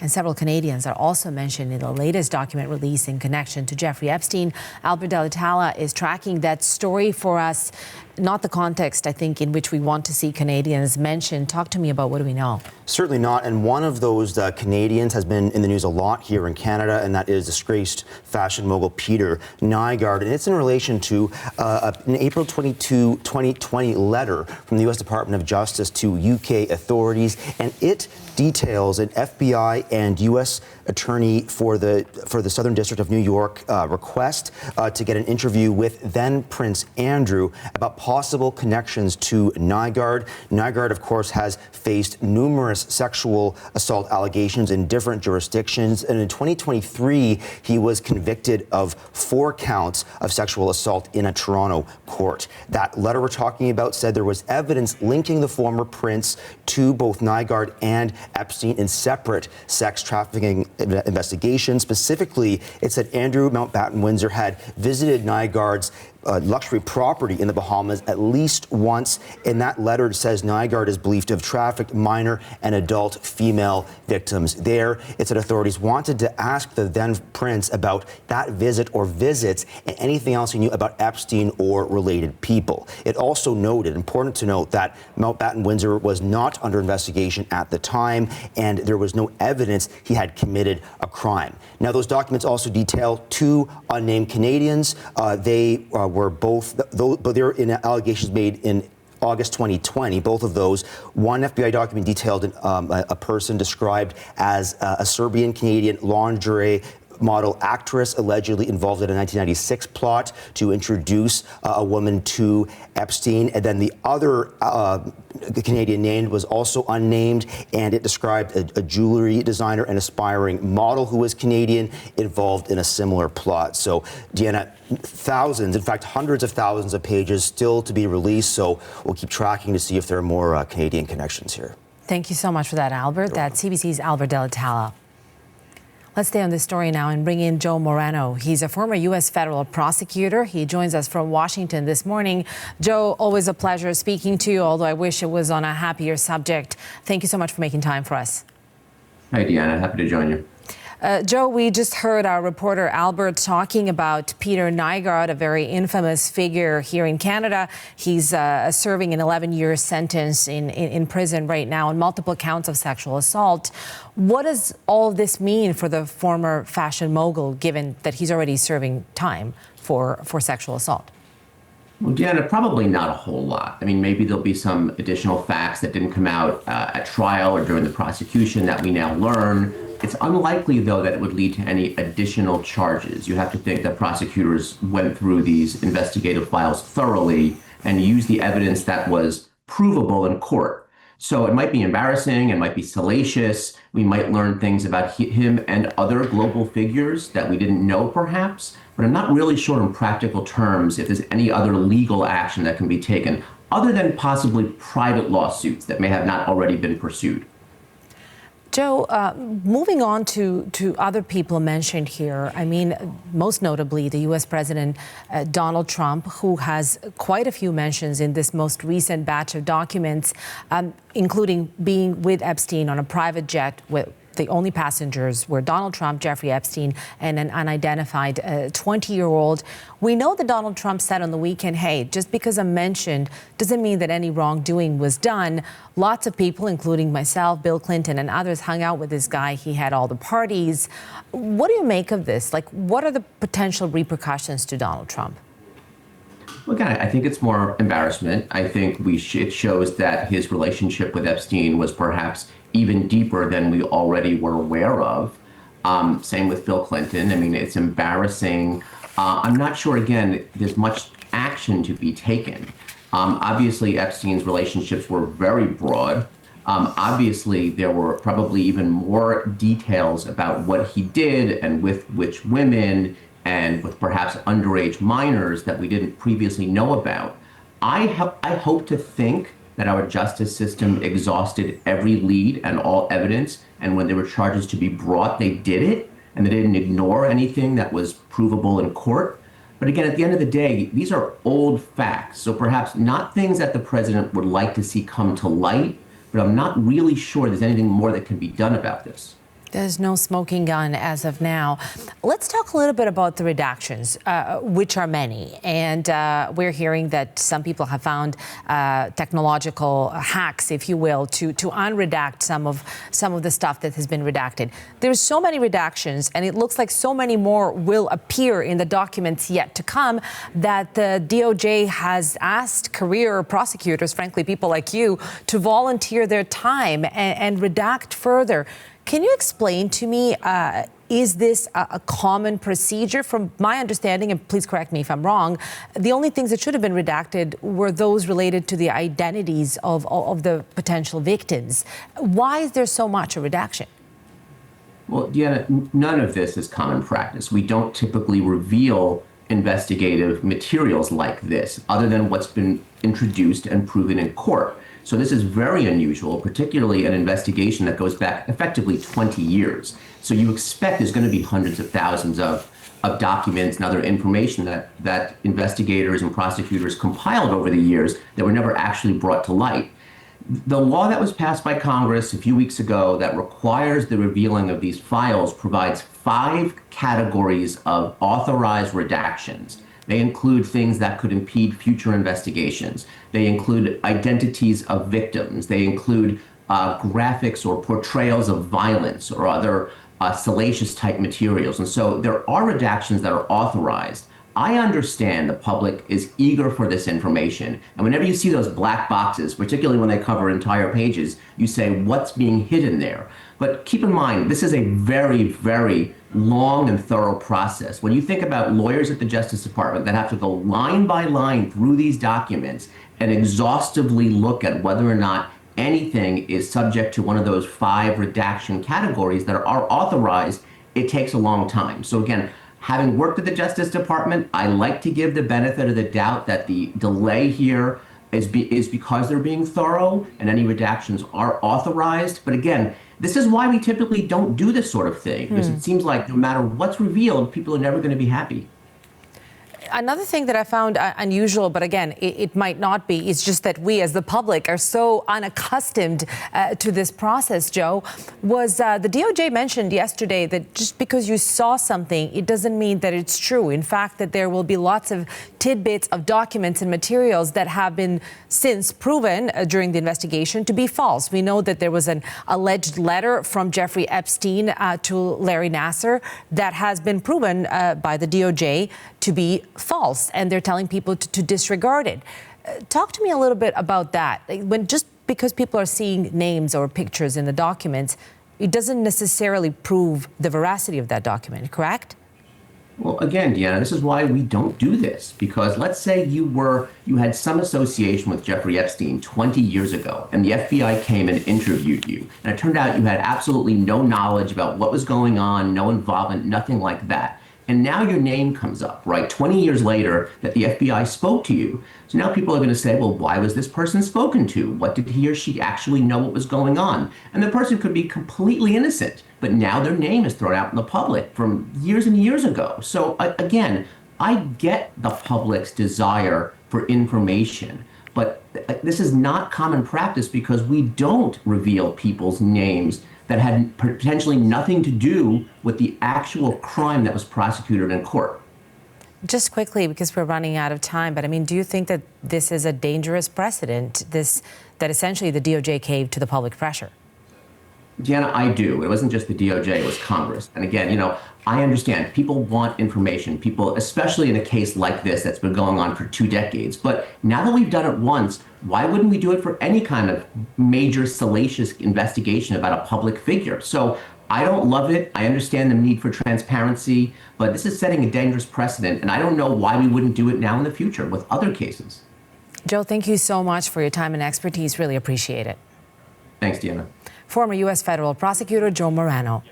And several Canadians are also mentioned in the latest document released in connection to Jeffrey Epstein. Albert Delatala is tracking that story for us. Not the context, I think, in which we want to see Canadians mentioned. Talk to me about what do we know? Certainly not. And one of those Canadians has been in the news a lot here in Canada, and that is disgraced fashion mogul Peter Nygard. And it's in relation to an April 22, 2020 letter from the U.S. Department of Justice to UK authorities. And it details an FBI and U.S. attorney for the Southern District of New York request to get an interview with then Prince Andrew about possible connections to Nygard. Nygard, of course, has faced numerous sexual assault allegations in different jurisdictions. And in 2023, he was convicted of 4 counts of sexual assault in a Toronto court. That letter we're talking about said there was evidence linking the former prince to both Nygard and Epstein in separate sex trafficking investigations. Specifically, it said Andrew Mountbatten-Windsor had visited Nygard's luxury property in the Bahamas at least once. In that letter, it says Nygard is believed to have trafficked minor and adult female victims there. It said authorities wanted to ask the then prince about that visit or visits and anything else he knew about Epstein or related people. It also noted, important to note, that Mountbatten-Windsor was not under investigation at the time, and there was no evidence he had committed a crime. Now, those documents also detail 2 unnamed Canadians. They were both, but they're in allegations made in August 2020, both of those. One FBI document detailed a person described as a Serbian-Canadian lingerie model actress allegedly involved in a 1996 plot to introduce a woman to Epstein. And then the other Canadian named was also unnamed, and it described a jewelry designer and aspiring model who was Canadian involved in a similar plot. So, Deanna, thousands, in fact, hundreds of thousands of pages still to be released. So we'll keep tracking to see if there are more Canadian connections here. Thank you so much for that, Albert. That's CBC's Albert Delatala. Let's stay on this story now and bring in Joe Moreno. He's a former U.S. federal prosecutor. He joins us from Washington this morning. Joe, always a pleasure speaking to you, although I wish it was on a happier subject. Thank you so much for making time for us. Hi, Deanna. Happy to join you. Joe, we just heard our reporter Albert talking about Peter Nygard, a very infamous figure here in Canada. He's serving an 11-year sentence in prison right now on multiple counts of sexual assault. What does all of this mean for the former fashion mogul, given that he's already serving time for sexual assault? Well, Deanna, probably not a whole lot. I mean, maybe there'll be some additional facts that didn't come out at trial or during the prosecution that we now learn. It's unlikely, though, that it would lead to any additional charges. You have to think that prosecutors went through these investigative files thoroughly and used the evidence that was provable in court. So it might be embarrassing, it might be salacious. We might learn things about him and other global figures that we didn't know, perhaps. But I'm not really sure in practical terms if there's any other legal action that can be taken, other than possibly private lawsuits that may have not already been pursued. Joe, moving on to other people mentioned here, I mean, most notably the U.S. President Donald Trump, who has quite a few mentions in this most recent batch of documents, including being with Epstein on a private jet with the only passengers were Donald Trump, Jeffrey Epstein, and an unidentified 20-year-old. We know that Donald Trump said on the weekend, hey, just because I'm mentioned doesn't mean that any wrongdoing was done. Lots of people, including myself, Bill Clinton, and others hung out with this guy. He had all the parties. What do you make of this? Like, what are the potential repercussions to Donald Trump? Well, again, I think it's more embarrassment. I think it shows that his relationship with Epstein was perhaps even deeper than we already were aware of. Same with Bill Clinton. I mean, it's embarrassing. I'm not sure, again, there's much action to be taken. Obviously, Epstein's relationships were very broad. Obviously, there were probably even more details about what he did and with which women and with perhaps underage minors that we didn't previously know about. I hope to think that our justice system exhausted every lead and all evidence, and when there were charges to be brought, they did it, and they didn't ignore anything that was provable in court. But again, at the end of the day, these are old facts, so perhaps not things that the president would like to see come to light, but I'm not really sure there's anything more that can be done about this. There's no smoking gun as of now. Let's talk a little bit about the redactions, which are many. And we're hearing that some people have found technological hacks, if you will, to unredact some of the stuff that has been redacted. There's so many redactions, and it looks like so many more will appear in the documents yet to come, that the DOJ has asked career prosecutors, frankly, people like you, to volunteer their time and redact further. Can you explain to me, is this a common procedure? From my understanding, and please correct me if I'm wrong, the only things that should have been redacted were those related to the identities of the potential victims. Why is there so much a redaction? Well, Deanna, none of this is common practice. We don't typically reveal investigative materials like this, other than what's been introduced and proven in court. So this is very unusual, particularly an investigation that goes back effectively 20 years. So you expect there's going to be hundreds of thousands of documents and other information that investigators and prosecutors compiled over the years that were never actually brought to light. The law that was passed by Congress a few weeks ago that requires the revealing of these files provides 5 categories of authorized redactions. They include things that could impede future investigations. They include identities of victims. They include graphics or portrayals of violence or other salacious type materials. And so there are redactions that are authorized. I understand the public is eager for this information. And whenever you see those black boxes, particularly when they cover entire pages, you say, what's being hidden there? But keep in mind, this is a very, very long and thorough process. When you think about lawyers at the Justice Department that have to go line by line through these documents and exhaustively look at whether or not anything is subject to one of those 5 redaction categories that are authorized, it takes a long time. So again, having worked at the Justice Department, I like to give the benefit of the doubt that the delay here is because they're being thorough and any redactions are authorized. But again, this is why we typically don't do this sort of thing, because it seems like no matter what's revealed, people are never going to be happy. Another thing that I found unusual, but again, it might not be, is just that we as the public are so unaccustomed to this process, Joe, was the DOJ mentioned yesterday that just because you saw something, it doesn't mean that it's true. In fact, that there will be lots of tidbits of documents and materials that have been since proven during the investigation to be false. We know that there was an alleged letter from Jeffrey Epstein to Larry Nassar that has been proven by the DOJ to be false, and they're telling people to disregard it. Talk to me a little bit about that. When just because people are seeing names or pictures in the documents, it doesn't necessarily prove the veracity of that document, correct? Well, again, Deanna, this is why we don't do this, because let's say you had some association with Jeffrey Epstein 20 years ago, and the FBI came and interviewed you, and it turned out you had absolutely no knowledge about what was going on, no involvement, nothing like that. And now your name comes up, right? 20 years later that the FBI spoke to you. So now people are going to say, well, why was this person spoken to? What did he or she actually know what was going on? And the person could be completely innocent, but now their name is thrown out in the public from years and years ago. So again, I get the public's desire for information, but this is not common practice because we don't reveal people's names that had potentially nothing to do with the actual crime that was prosecuted in court. Just quickly, because we're running out of time, but I mean, do you think that this is a dangerous precedent, that essentially the DOJ caved to the public pressure? Deanna, I do. It wasn't just the DOJ, it was Congress. And again, I understand people want information, people, especially in a case like this that's been going on for 2 decades. But now that we've done it once, why wouldn't we do it for any kind of major salacious investigation about a public figure? So I don't love it. I understand the need for transparency, but this is setting a dangerous precedent. And I don't know why we wouldn't do it now in the future with other cases. Joe, thank you so much for your time and expertise. Really appreciate it. Thanks, Deanna. Former U.S. federal prosecutor Joe Moreno.